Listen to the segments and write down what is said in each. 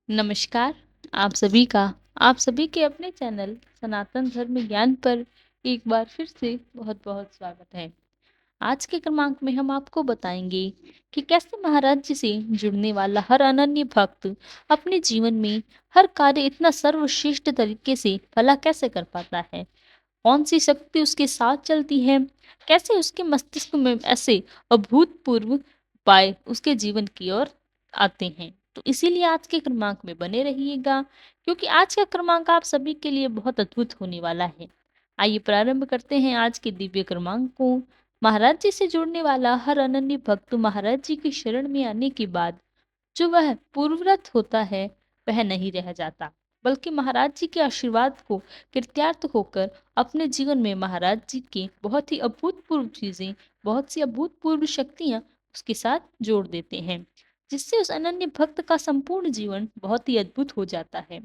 नमस्कार। आप सभी के अपने चैनल सनातन धर्म ज्ञान पर एक बार फिर से बहुत-बहुत स्वागत है। आज के क्रमांक में हम आपको बताएंगे कि कैसे महाराज जी से जुड़ने वाला हर अनन्य भक्त अपने जीवन में हर कार्य इतना सर्वश्रेष्ठ तरीके से भला कैसे कर पाता है। कौन-सी शक्ति उसके साथ चलती है, कैसे उसके मस्तिष्क में ऐसे अभूतपूर्व उपाय उसके जीवन की ओर आते हैं। तो इसीलिए आज के क्रमांक में बने रहिएगा, क्योंकि आज का क्रमांक आप सभी के लिए बहुत अद्भुत होने वाला है। आइए प्रारंभ करते हैं आज के दिव्य क्रमांक को। महाराज जी से जुड़ने वाला हर अनन्य भक्त महाराज जी की शरण में आने के बाद जो वह पूर्वव्रत होता है, वह नहीं रह जाता, बल्कि महाराज जी के आशीर्वाद को कृत्यार्थ होकर अपने जीवन में महाराज जी के बहुत ही अभूतपूर्व चीजें, बहुत सी अभूतपूर्व शक्तियां उसके साथ जोड़ देते हैं, जिससे उस अनन्य भक्त का संपूर्ण जीवन बहुत ही अद्भुत हो जाता है।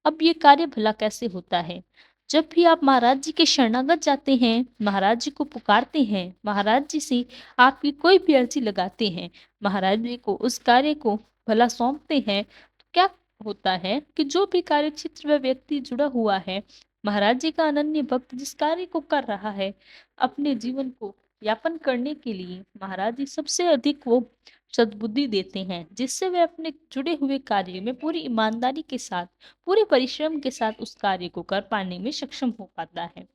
अब ये कार्य भला कैसे होता है? जब भी आप महाराज जी के शरणागत जाते हैं, महाराज जी को पुकारते हैं, महाराज जी से आपकी कोई भी अर्जी लगाते हैं, महाराज जी को उस कार्य को भला सौंपते हैं, तो क्या होता है कि जो भी कार्य क्षेत्र में व्यक्ति जुड़ा हुआ है, महाराज जी का अनन्य भक्त जिस कार्य को कर रहा है, अपने जीवन को यापन करने के लिए महाराज जी सबसे अधिक वो सद्बुद्धि देते हैं, जिससे वे अपने जुड़े हुए कार्य में पूरी ईमानदारी के साथ, पूरे परिश्रम के साथ उस कार्य को कर पाने में सक्षम हो पाता है।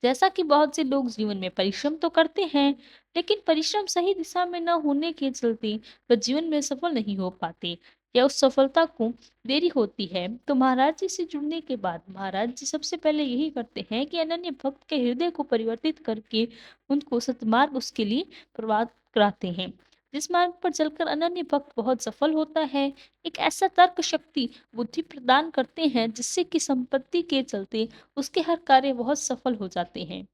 जैसा कि बहुत से लोग जीवन में परिश्रम तो करते हैं, लेकिन परिश्रम सही दिशा में न होने के चलते वह जीवन में सफल नहीं हो पाते या उस सफलता को देरी होती है। तो महाराज जी से जुड़ने के बाद महाराज जी सबसे पहले यही करते हैं कि अनन्य भक्त के हृदय को परिवर्तित करके उनको सतमार्ग उसके लिए प्रवाद कराते हैं, जिस मार्ग पर चलकर अनन्य भक्त बहुत सफल होता है। एक ऐसा तर्क शक्ति बुद्धि प्रदान करते हैं, जिससे कि संपत्ति के चलते उसके हर कार्य बहुत सफल हो जाते हैं।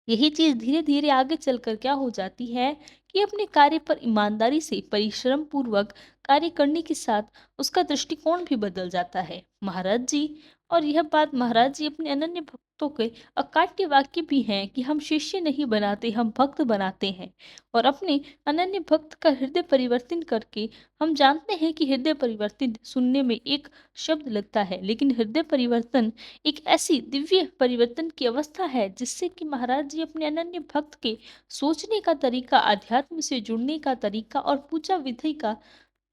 यही चीज धीरे धीरे आगे चलकर क्या हो जाती है कि अपने कार्य पर ईमानदारी से परिश्रम पूर्वक कार्य करने के साथ उसका दृष्टिकोण भी बदल जाता है महाराज जी। और यह बात महाराज जी अपने अनन्य भक्तों के अकाट्य वाक्य भी हैं कि हम शिष्य नहीं बनाते, हम भक्त बनाते हैं। और अपने अनन्य भक्त का हृदय परिवर्तन करके हम जानते हैं कि हृदय परिवर्तन सुनने में एक शब्द लगता है, लेकिन हृदय परिवर्तन एक ऐसी दिव्य परिवर्तन की अवस्था है, जिससे कि महाराज जी अपने अनन्य भक्त के सोचने का तरीका, अध्यात्म से जुड़ने का तरीका और पूजा विधि का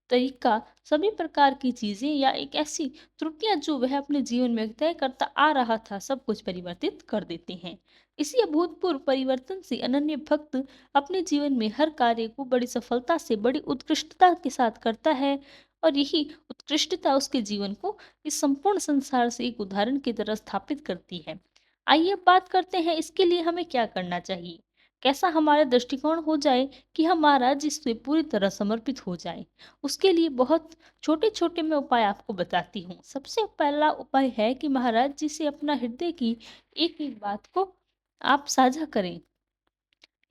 तरीका, सभी प्रकार की चीजें या एक ऐसी त्रुटियां जो वह अपने जीवन में तय करता आ रहा था, सब कुछ परिवर्तित कर देते हैं। इसी अभूतपूर्व परिवर्तन से अनन्य भक्त अपने जीवन में हर कार्य को बड़ी सफलता से, बड़ी उत्कृष्टता के साथ करता है। और यही उत्कृष्टता उसके जीवन को इस संपूर्ण संसार से एक उदाहरण की तरह स्थापित करती है। आइए अब बात करते हैं इसके लिए हमें क्या करना चाहिए, कैसा हमारा दृष्टिकोण हो जाए कि हम महाराज जी से पूरी तरह समर्पित हो जाएं। उसके लिए बहुत छोटे-छोटे मैं उपाय आपको बताती हूँ। सबसे पहला उपाय है कि महाराज जी से अपना हृदय की एक-एक बात को आप साझा करें।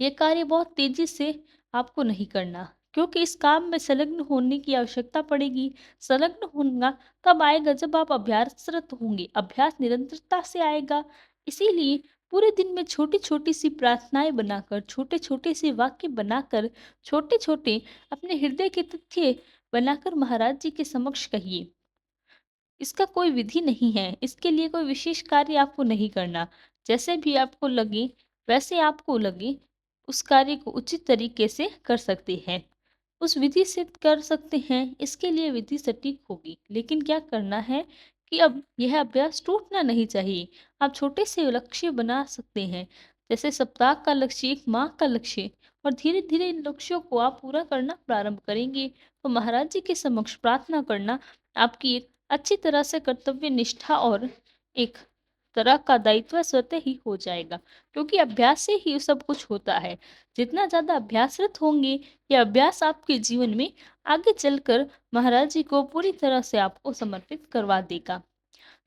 ये कार्य बहुत तेजी से आपको नहीं करना, क्योंकि इस काम में संलग्न होने की आवश्यकता पड़ेगी। संलग्न होना तब आएगा जब आप अभ्यासरत होंगे, अभ्यास निरंतरता से आएगा। इसीलिए पूरे दिन में छोटी-छोटी सी प्रार्थनाएँ बनाकर, छोटे-छोटे से वाक्य बनाकर, छोटे-छोटे अपने हृदय के तथ्य बनाकर महाराज जी के समक्ष कहिए। इसका कोई विधि नहीं है, इसके लिए कोई विशेष कार्य आपको नहीं करना। जैसे भी आपको लगे, वैसे आपको लगे, उस कार्य को उचित तरीके से कर सकते हैं। उस विधि से कर सकते हैं, इसके लिए विधि सटीक होगी। लेकिन क्या करना है कि अब यह अभ्यास टूटना नहीं चाहिए। आप छोटे से लक्ष्य बना सकते हैं, जैसे सप्ताह का लक्ष्य, 1 माह का लक्ष्य, और धीरे-धीरे इन लक्ष्यों को आप पूरा करना प्रारंभ करेंगे, तो महाराज जी के समक्ष प्रार्थना करना आपकी एक अच्छी तरह से कर्तव्य निष्ठा और एक तरह का दायित्व स्वतः ही हो जाएगा, क्योंकि अभ्यास से ही सब कुछ होता है। जितना ज़्यादा अभ्यासरत होंगे, यह अभ्यास आपके जीवन में आगे चलकर महाराज जी को पूरी तरह से आपको समर्पित करवा देगा।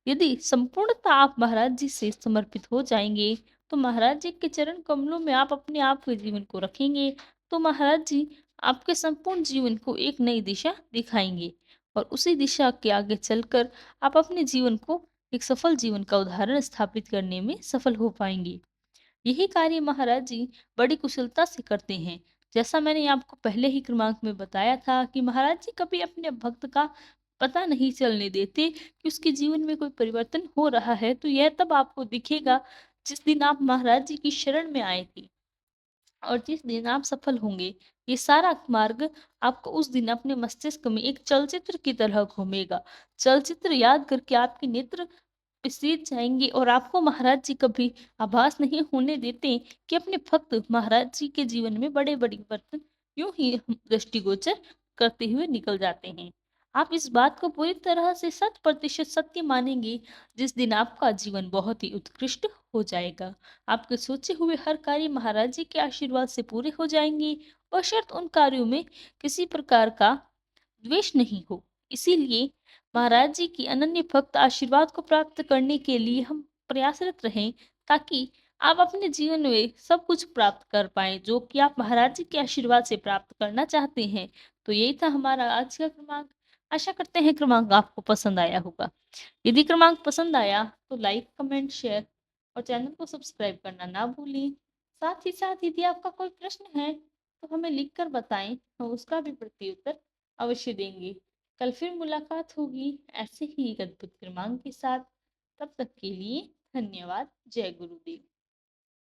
यदि संपूर्णतः आप महाराज जी से समर्पित हो जाएंगे, तो महाराज जी के चरण कमलों में आप अपने आप के जीवन को रखेंगे, तो महाराज जी आपके संपूर्ण जीवन को एक नई दिशा दिखाएंगे, और उसी दिशा के आगे चलकर आप अपने जीवन को एक सफल जीवन का उदाहरण स्थापित करने में सफल हो पाएंगे। यही कार्य महाराज जी बड़ी कुशलता से करते हैं। जैसा मैंने आपको पहले ही क्रमांक में बताया था कि महाराज जी कभी अपने भक्त का पता नहीं चलने देते कि उसके जीवन में कोई परिवर्तन हो रहा है, तो यह तब आपको दिखेगा जिस दिन आप महाराज जी की शरण में आए थे और जिस दिन आप सफल होंगे। ये सारा मार्ग आपको उस दिन अपने मस्तिष्क में एक चलचित्र की तरह घूमेगा। चलचित्र याद करके आपके नेत्र विचलित जाएँगे और आपको महाराज जी कभी आभास नहीं होने देते कि अपने भक्त महाराज जी के जीवन में बड़े-बड़े परिवर्तन यूँ ही दृष्टिगोचर करते हुए निकल जाते हैं। आप इस बात को पूरी तरह से शत प्रतिशत सत्य मानेंगे जिस दिन आपका जीवन बहुत ही उत्कृष्ट हो जाएगा। आपके सोचे हुए हर कार्य महाराज जी के आशीर्वाद से पूरे हो जाएँगे, बशर्ते उन कार्यों में किसी प्रकार का द्वेष नहीं हो। इसीलिए महाराज जी की अनन्य भक्त आशीर्वाद को प्राप्त करने के लिए हम प्रयासरत रहें, ताकि आप अपने जीवन में सब कुछ प्राप्त कर पाएँ, जो कि आप महाराज जी के आशीर्वाद से प्राप्त करना चाहते हैं। तो यही था हमारा आज का क्रमांक। आशा करते हैं क्रमांक आपको पसंद आया होगा। यदि क्रमांक पसंद आया तो लाइक, कमेंट, शेयर और चैनल को सब्सक्राइब करना ना भूलें। साथ ही साथ यदि आपका कोई प्रश्न है तो हमें लिख कर बताएँ, हम उसका भी प्रत्युत्तर अवश्य देंगे। कल फिर मुलाकात होगी ऐसे ही एक अद्भुत क्रमांक के साथ। तब तक के लिए धन्यवाद। जय गुरुदेव।